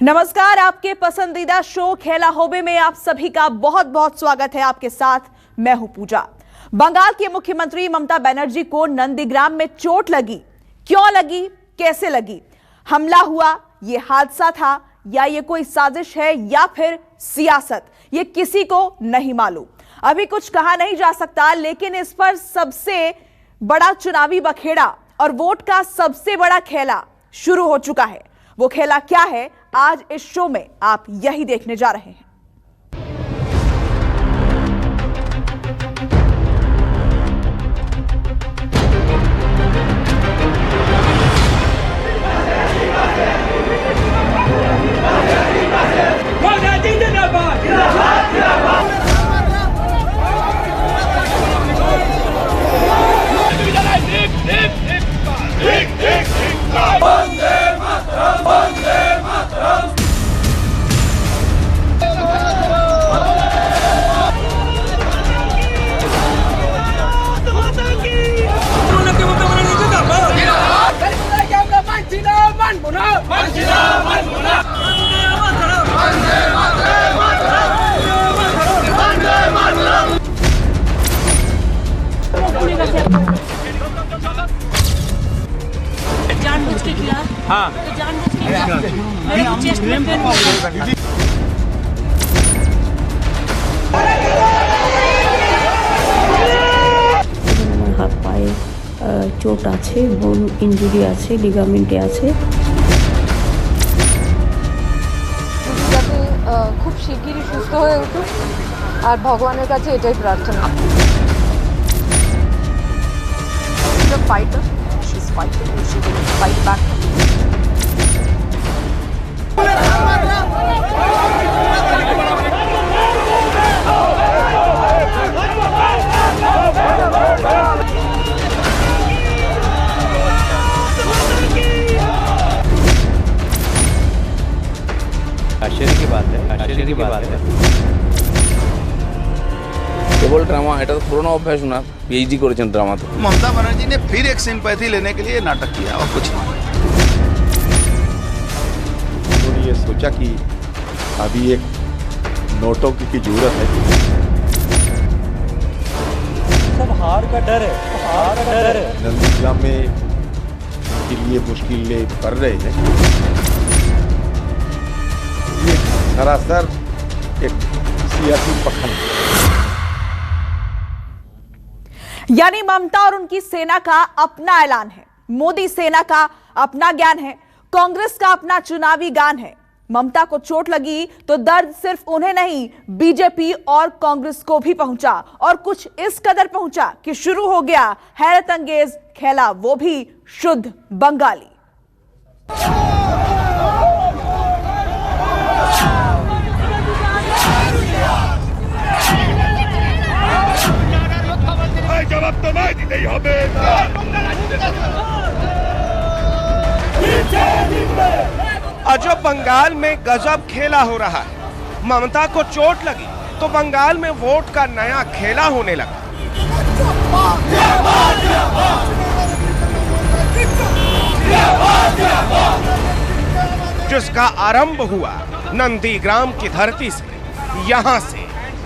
नमस्कार, आपके पसंदीदा शो खेला होबे में आप सभी का बहुत बहुत स्वागत है। आपके साथ मैं हूं पूजा। बंगाल की मुख्यमंत्री ममता बनर्जी को नंदीग्राम में चोट लगी। क्यों लगी, कैसे लगी, हमला हुआ, ये हादसा था या ये कोई साजिश है या फिर सियासत, ये किसी को नहीं मालूम। अभी कुछ कहा नहीं जा सकता, लेकिन इस पर सबसे बड़ा चुनावी बखेड़ा और वोट का सबसे बड़ा खेला शुरू हो चुका है। वो खेला क्या है, आज इस शो में आप यही देखने जा रहे हैं। जानबूझ के किया। हाँ, तो जानबूझ के किया। मेरे चेस्ट में पेन हो गया। হাত পায়ে চোট আছে, বোন ইনজুরি আছে, লিগামেন্টে আছে। যাতে খুব শিগগিরই সুস্থ হয়ে উঠুক আর ভগবানের কাছে এটাই প্রার্থনা। She's a fighter. She's fighting. She will fight back. आश्चर्य की बात है, आश्चर्य की बात है। केवल ड्रामा এটা তো পুরনো অভ্যাস না, পিএইচডি করেছেন ড্রামাতে। ममता बनर्जी ने फिर एक सिंपैथी लेने के लिए नाटक किया और कुछ नहीं। उन्होंने ये सोचा कि अभी एक नोटों की जरूरत है। सब हार का डर है, हार का डर है। नंदीग्राम में के लिए मुश्किलें बढ़ रहे हैं। ये सरासर एक सियासी पखंड। यानी ममता और उनकी सेना का अपना ऐलान है, मोदी सेना का अपना ज्ञान है, कांग्रेस का अपना चुनावी गान है। ममता को चोट लगी तो दर्द सिर्फ उन्हें नहीं, बीजेपी और कांग्रेस को भी पहुंचा, और कुछ इस कदर पहुंचा कि शुरू हो गया हैरत अंगेज खेला, वो भी शुद्ध बंगाली। जवाब तो नहीं दी गई हमें। अजब बंगाल में गजब खेला हो रहा है। ममता को चोट लगी तो बंगाल में वोट का नया खेला होने लगा। जिसका आरंभ हुआ नंदीग्राम की धरती से, यहां से,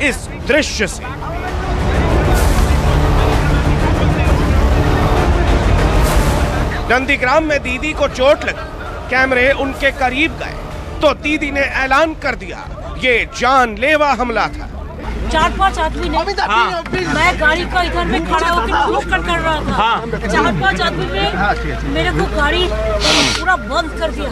इस दृश्य से। नंदीग्राम में दीदी को चोट लगी, कैमरे उनके करीब गए तो दीदी ने ऐलान कर दिया ये जानलेवा हमला था। 4-5 आदमी ने, मैं गाड़ी का इधर में खड़ा होकर रोक कर रहा था। 4-5 आदमी ने मेरे को गाड़ी पूरा बंद कर दिया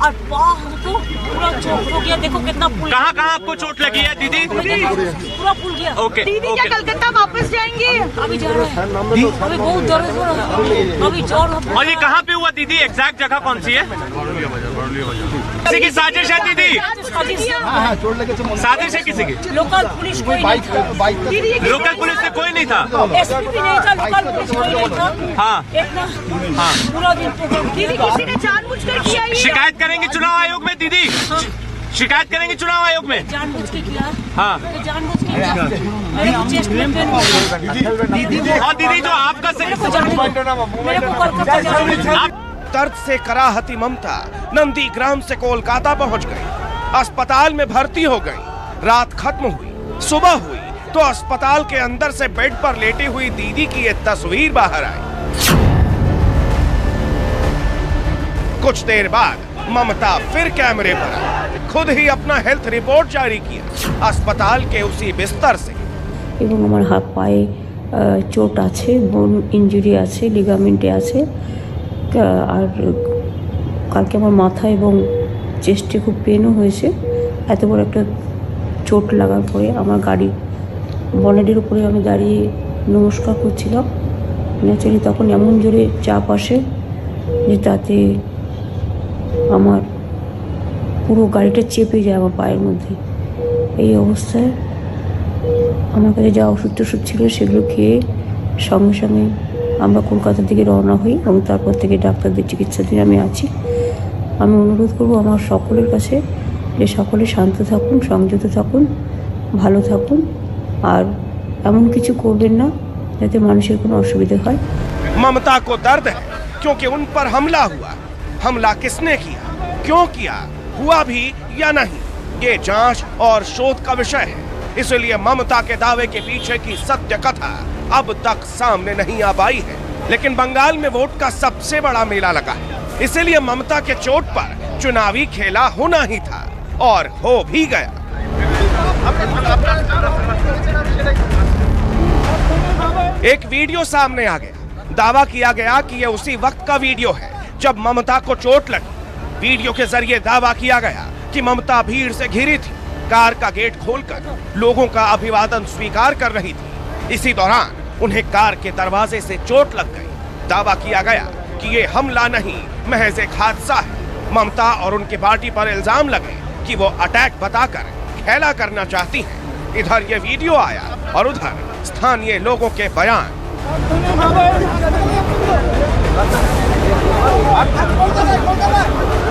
और पाँव हमको पूरा चोट हो गया। देखो कितना पुल। कहाँ आपको चोट लगी है दीदी? पूरा पुल गया। ओके, दीदी क्या कलकत्ता वापस जाएंगे? अभी जा रहे हैं, अभी बहुत दर्द हो रहा है, अभी जोर। और ये कहाँ पे हुआ दीदी? एग्जैक्ट जगह कौन सी है? किसी की साजिश है दीदी? साजिश है किसी की? लोकल पुलिस कोई नहीं था। लोकल पुलिस से कोई नहीं था? एसपी भी नहीं था, लोकल पुलिस कोई नहीं था। हाँ, इतना पूरा दिन दीदी किसी ने जानबूझकर किया। शिकायत करेंगे चुनाव आयोग में दीदी? शिकायत करेंगे चुनाव आयोग में? जानबूझ के किया। हाँ, तो जानबूझ के किया। मेरे चेस्ट में पेन हो गया। और दीदी जो आपका मेरे को कोलकाता जाना है। दर्द से कराहती ममता नंदीग्राम से कोलकाता पहुंच गई। अस्पताल में भर्ती हो गई। रात खत्म हुई, सुबह हुई तो अस्पताल के अंदर से बेड पर लेटी हुई दीदी की एक तस्वीर बाहर आई। कुछ देर बाद ममता फिर कैमरे पर आई। खुद ही अपना हेल्थ रिपोर्ट जारी किया अस्पताल के उसी बिस्तर से। এবং আমার হাত পায়ে চোট আছে, বোন ইনজুরি আছে, লিগামেন্টে আছে। আর কালকে আমার মাথা এবং চেস্টে খুব পেনও হয়েছে। এত বড় একটা চোট লাগার পরে আমার গাড়ি বনেটের উপরে আমি দাঁড়িয়ে নমস্কার করছিলাম। ন্যাচারালি তখন এমন জোরে চাপ আসে যে তাতে আমার পুরো গাড়িটা চেপে যায় আমার পায়ের মধ্যে। এই অবস্থায় আমার কাছে যা ওষুধ টষুধ ছিল সেগুলো খেয়ে সঙ্গে সঙ্গে আমরা কলকাতার দিকে রওনা হই এবং তারপর থেকে ডাক্তারদের চিকিৎসাধীন আমি আছি। আমি অনুরোধ করব আমার সকলের কাছে যে সকলে শান্ত থাকুন, সংযত থাকুন, ভালো থাকুন, আর এমন কিছু করবেন না যাতে মানুষের কোনো অসুবিধা হয়। ममता को दर्द है क्योंकि उन पर हमला हुआ। हमला किसने किया, क्यों किया, हुआ भी या नहीं, ये जांच और शोध का विषय है। इसलिए ममता के दावे के पीछे की सत्य कथा अब तक सामने नहीं आ पाई है। लेकिन बंगाल में वोट का सबसे बड़ा मेला लगा है, इसीलिए ममता के चोट पर चुनावी खेला होना ही था और हो भी गया। एक वीडियो सामने आ गया। दावा किया गया कि यह उसी वक्त का वीडियो है जब ममता को चोट लगी। वीडियो के जरिए दावा किया गया कि ममता भीड़ से घिरी थी, कार का गेट खोलकर लोगों का अभिवादन स्वीकार कर रही थी। इसी दौरान उन्हें कार के दरवाजे से चोट लग गई। दावा किया गया कि ये हमला नहीं, महज एक हादसा है। ममता और उनकी पार्टी पर इल्जाम लगे कि वो अटैक बताकर खेला करना चाहती हैं। इधर ये वीडियो आया और उधर स्थानीय लोगों के बयान।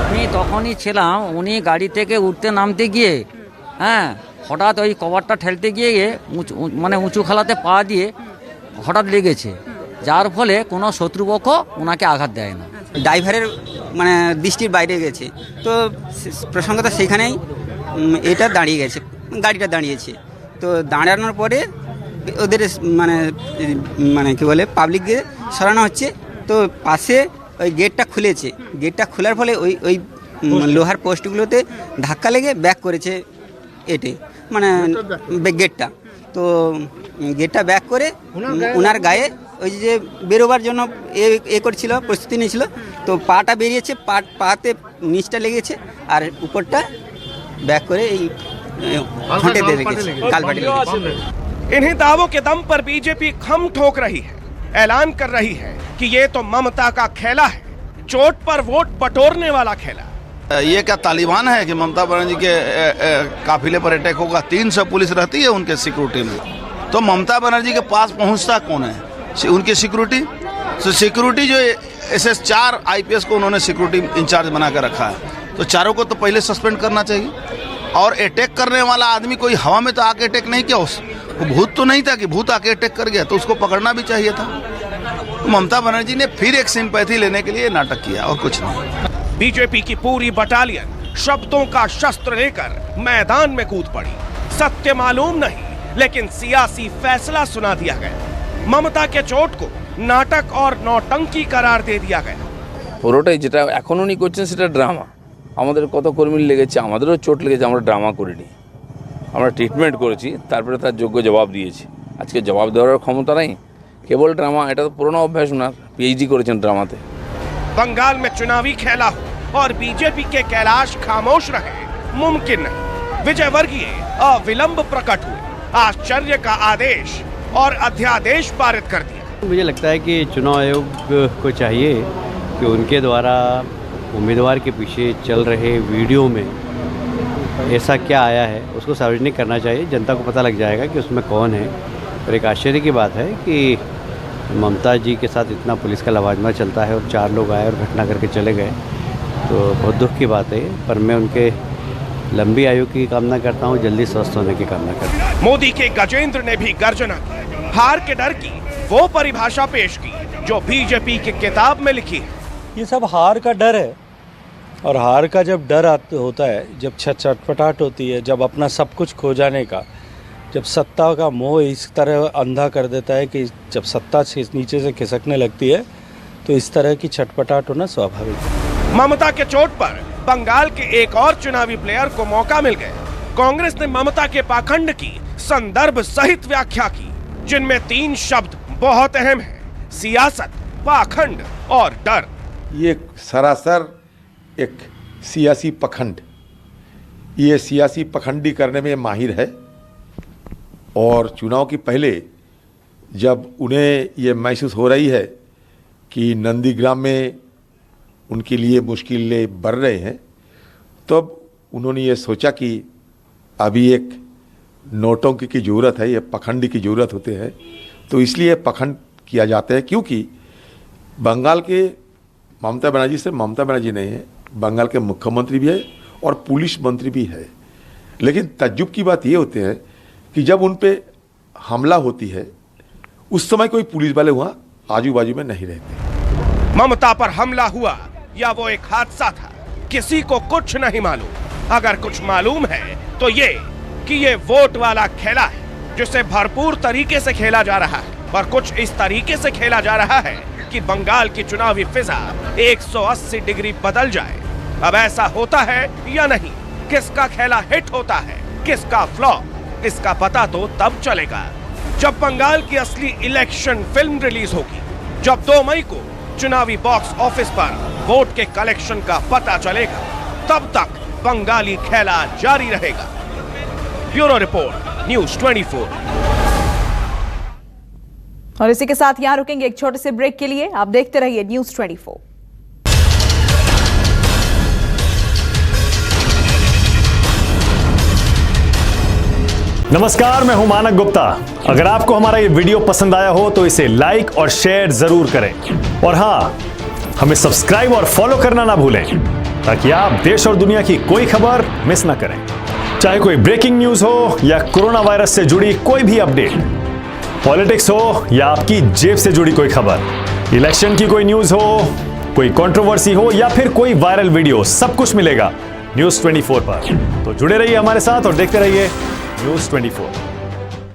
আমি তখনই ছিলাম, উনি গাড়ি থেকে উঠতে নামতে গিয়ে হঠাৎ ওই কভারটা ঠেলতে গিয়ে মানে উঁচু খালাতে পা দিয়ে হঠাৎ লেগেছে, যার ফলে কোনো শত্রুপক্ষ ওনাকে আঘাত দেয় না। ড্রাইভারের মানে দৃষ্টির বাইরে গেছে, তো প্রসঙ্গত সেখানেই এটা দাঁড়িয়ে গেছে, গাড়িটা দাঁড়িয়েছে। তো দাঁড়ানোর পরে ওদের মানে মানে কী বলে পাবলিককে সরানো হচ্ছে। তো পাশে ওই গেটটা খুলেছে, গেটটা খোলার ফলে ওই ওই লোহার পোস্টগুলোতে ধাক্কা লেগে ব্যাক করেছে এটে মানে গেটটা। তো গেটটা ব্যাক করে ওনার গায়ে ওই যে বেরোবার জন্য এ করছিল, প্রস্তুতি নিয়েছিল। তো পাটা বেরিয়েছে, পাতে নিচটা লেগেছে আর উপরটা ব্যাক করে এই ঘন্টে দিয়ে রেখেছে, কালবাটি লেগেছে। इन्हीं दावों के दम पर बीजेपी खम ठोक रही है, ऐलान कर रही है कि ये तो ममता का खेला है, चोट पर वोट बटोरने वाला खेला। ये क्या तालिबान है कि ममता बनर्जी के काफिले पर अटैक होगा? 300 पुलिस रहती है उनके सिक्योरिटी में, तो ममता बनर्जी के पास पहुंचता कौन है? उनकी सिक्योरिटी। तो सिक्योरिटी जो SS4 IPS को उन्होंने सिक्योरिटी इंचार्ज बना कर रखा है, तो चारों को तो पहले सस्पेंड करना चाहिए। और अटैक करने वाला आदमी कोई हवा में तो आके अटैक नहीं किया, वो भूत तो नहीं था कि भूत आके अटैक कर गया, तो उसको पकड़ना भी चाहिए था। ममता बनर्जी ने फिर एक सिंपैथी लेने के लिए नाटक किया और कुछ नहीं। बीजेपी की पूरी बटालियन शब्दों का शस्त्र लेकर मैदान में कूद पड़ी। सत्य मालूम नहीं, लेकिन सियासी फैसला सुना दिया गया। ममता के चोट को नाटक और नौटंकी करार दे दिया गया। পুরোটাই যেটা এখন উনি করছেন সেটা ড্রামা। আমাদের কত কর্মী লেগেছে, আমাদেরও চোট লেগেছে, আমরা ড্রামা করিনি, আমরা ট্রিটমেন্ট করেছি, তারপরে তার যোগ্য জবাব দিয়েছি। আজকে জবাব দেওয়ার ক্ষমতা নেই, কেবল ড্রামা। এটা তো পুরনো অভ্যাস ওনার, PhD করেছেন ড্রামাতে। बंगाल में चुनावी खेला हो और बीजेपी के कैलाश खामोश रहे मुमकिन नहीं। विजय वर्गीय अविलंब प्रकट हुए, आश्चर्य का आदेश और अध्यादेश पारित कर दिया। मुझे लगता है कि चुनाव आयोग को चाहिए कि उनके द्वारा उम्मीदवार के पीछे चल रहे वीडियो में ऐसा क्या आया है उसको सार्वजनिक करना चाहिए। जनता को पता लग जाएगा कि उसमें कौन है। और एक आश्चर्य की बात है कि ममता जी के साथ इतना पुलिस का लवाजमा चलता है और 4 लोग आए और घटना करके चले गए, तो बहुत दुख की बात है। पर मैं उनके लंबी आयु की कामना करता हूँ, जल्दी स्वस्थ होने की कामना करता हूँ। मोदी के गजेंद्र ने भी गर्जना की, हार के डर की वो परिभाषा पेश की जो बीजेपी की किताब में लिखी है। ये सब हार का डर है, और हार का जब डर होता है, जब छटपटाहट होती है, जब अपना सब कुछ खो जाने का, जब सत्ता का मोह इस तरह अंधा कर देता है कि जब सत्ता नीचे से खिसकने लगती है तो इस तरह की छटपटाहट होना स्वाभाविक है। ममता के चोट पर बंगाल के एक और चुनावी प्लेयर को मौका मिल गया। कांग्रेस ने ममता के पाखंड की संदर्भ सहित व्याख्या की, जिनमें 3 शब्द बहुत अहम हैं: सियासत, पाखंड और डर। ये सरासर एक सियासी पखंड, ये सियासी पखंडी करने में माहिर है। और चुनाव के पहले जब उन्हें ये महसूस हो रही है कि नंदीग्राम में उनके लिए मुश्किलें बढ़ रहे हैं, तब उन्होंने ये सोचा कि अभी एक नोटों की ज़रूरत है, ये पखंडी की ज़रूरत होते हैं, तो इसलिए पखंड किया जाता है। क्योंकि बंगाल के ममता बनर्जी से ममता बनर्जी नहीं है, बंगाल के मुख्यमंत्री भी है और पुलिस मंत्री भी है। लेकिन तज्जुब की बात ये होती है कि जब उन पे हमला होती है उस समय कोई पुलिस वाले वहाँ आजू बाजू में नहीं रहते। ममता पर हमला हुआ या वो एक हादसा था, किसी को कुछ नहीं मालूम। अगर कुछ मालूम है तो ये कि ये वोट वाला खेला है, जिसे भरपूर तरीके से खेला जा रहा है, और कुछ इस तरीके से खेला जा रहा है कि बंगाल की चुनावी फिजा 180 डिग्री बदल जाए। अब ऐसा होता है या नहीं, किसका खेला हिट होता है, किसका फ्लॉप, इसका पता तो तब चलेगा जब बंगाल की असली इलेक्शन फिल्म रिलीज होगी, जब 2 मई को चुनावी बॉक्स ऑफिस पर वोट के कलेक्शन का पता चलेगा। तब तक बंगाली खेला जारी रहेगा। Bureau report, news 24। और इसी के साथ यहां रुकेंगे एक छोटे से ब्रेक के लिए। आप देखते रहिए न्यूज़ 24। नमस्कार, मैं हूं मानक गुप्ता। अगर आपको हमारा ये वीडियो पसंद आया हो तो इसे लाइक और शेयर जरूर करें, और हाँ, हमें सब्सक्राइब और फॉलो करना ना भूलें ताकि आप देश और दुनिया की कोई खबर मिस ना करें। चाहे कोई ब्रेकिंग न्यूज हो या कोरोना वायरस से जुड़ी कोई भी अपडेट, पॉलिटिक्स हो या आपकी जेब से जुड़ी कोई खबर, इलेक्शन की कोई न्यूज हो, कोई कंट्रोवर्सी हो या फिर कोई वायरल वीडियो, सब कुछ मिलेगा न्यूज़ 24 पर। तो जुड़े रहिए हमारे साथ और देखते रहिए न्यूज़ 24।